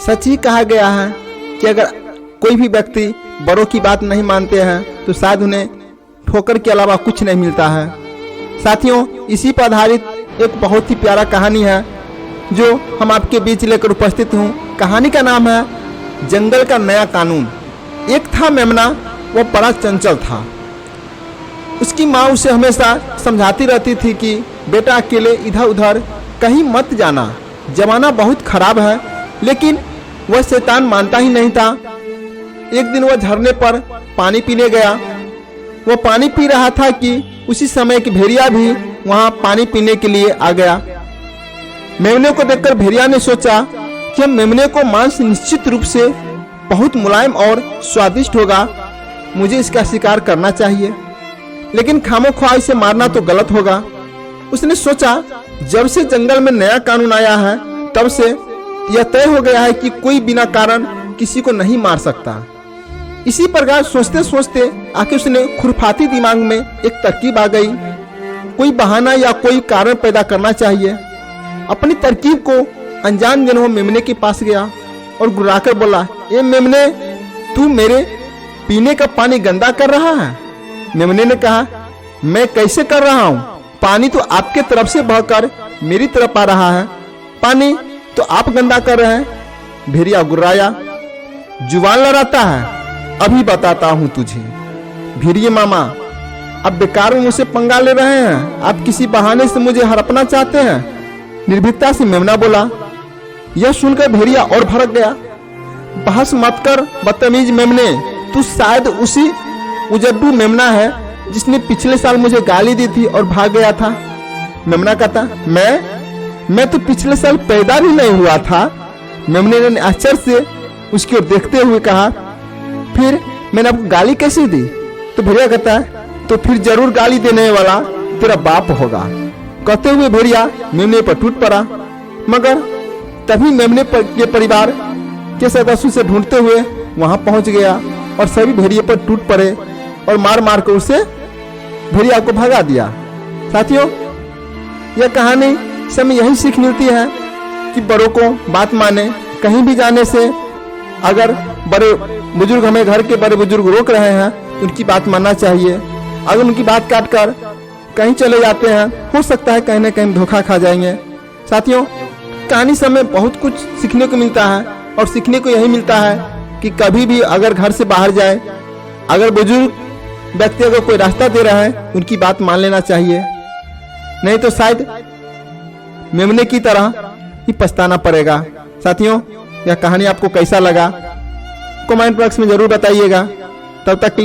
सच ही कहा गया है कि अगर कोई भी व्यक्ति बड़ों की बात नहीं मानते हैं तो शायद उन्हें ठोकर के अलावा कुछ नहीं मिलता है। साथियों, इसी पर आधारित एक बहुत ही प्यारा कहानी है जो हम आपके बीच लेकर उपस्थित हूँ। कहानी का नाम है जंगल का नया कानून। एक था मेमना, वो बड़ा चंचल था। उसकी माँ उसे हमेशा समझाती रहती थी कि बेटा अकेले इधर उधर कहीं मत जाना, जमाना बहुत खराब है, लेकिन वह शैतान मानता ही नहीं था। एक दिन वह झरने पर पानी पीने गया। वो पानी पी रहा था कि उसी समय की भेड़िया भी वहां पानी पीने के लिए आ गया। मेमने को देखकर भेड़िया ने सोचा कि मेमने को मांस निश्चित रूप से बहुत मुलायम और स्वादिष्ट होगा, मुझे इसका शिकार करना चाहिए, लेकिन खामोख्वाह इसे मारना तो गलत होगा। उसने सोचा जब से जंगल में नया कानून आया है तब से यह तय हो गया है कि कोई बिना कारण किसी को नहीं मार सकता। इसी प्रकार सोचते सोचते आखिर उसने खुरफाती दिमाग में एक तरकीब आ गई। कोई बहाना या कोई कारण पैदा करना चाहिए। अपनी तरकीब को अनजान दिन वो मेमने के पास गया और गुर्राकर बोला, ए मेमने, तू मेरे पीने का पानी गंदा कर रहा है। मेमने ने कहा, मैं कैसे कर रहा हूँ? पानी तो आपके तरफ से बहकर मेरी तरफ आ रहा है, पानी तो आप गंदा कर रहे हैं। भेड़िया गुर्राया, जुबान लड़ाता है, अभी बताता हूँ तुझे। भेड़िए मामा, अब बेकार में मुझसे पंगा ले रहे हैं, आप किसी बहाने से मुझे हड़पना चाहते हैं। निर्भीकता से मेमना बोला। यह सुनकर भेड़िया और भड़क गया। बहस मत कर बदतमीज मेमने, तू शायद उसी उजड्डू मेमना है जिसने पिछले साल मुझे गाली दी थी और भाग गया था। मेमना कहता, मैं तो पिछले साल पैदा भी नहीं हुआ था। मेमने ने आश्चर्य से उसकी ओर देखते हुए कहा, फिर मैंने आपको गाली कैसे दी? तो भेड़िया कहता है, तो फिर जरूर गाली देने वाला तेरा बाप होगा। कहते हुए भेड़िया मेमने पर टूट पड़ा, मगर तभी मेमने के परिवार के सदस्यों से ढूंढते हुए वहां पहुंच गया और सभी भेड़िए पर टूट पड़े और मार मार कर उसे भेड़िया को भगा दिया। साथियों, यह कहानी से हमें यही सीख मिलती है कि बड़ों को बात माने। कहीं भी जाने से अगर बड़े बुजुर्ग हमें घर के बड़े बुजुर्ग रोक रहे हैं तो उनकी बात मानना चाहिए। अगर उनकी बात काट कर कहीं चले जाते हैं, हो सकता है कहीं ना कहीं धोखा खा जाएंगे। साथियों, कहानी से हमें बहुत कुछ सीखने को मिलता है और सीखने को यही मिलता है कि कभी भी अगर घर से बाहर जाए, अगर बुजुर्ग व्यक्ति अगर कोई रास्ता दे रहा है उनकी बात मान लेना चाहिए, नहीं तो शायद मेमने की तरह ही पछताना पड़ेगा। साथियों, यह कहानी आपको कैसा लगा कमेंट बॉक्स में जरूर बताइएगा। तब तक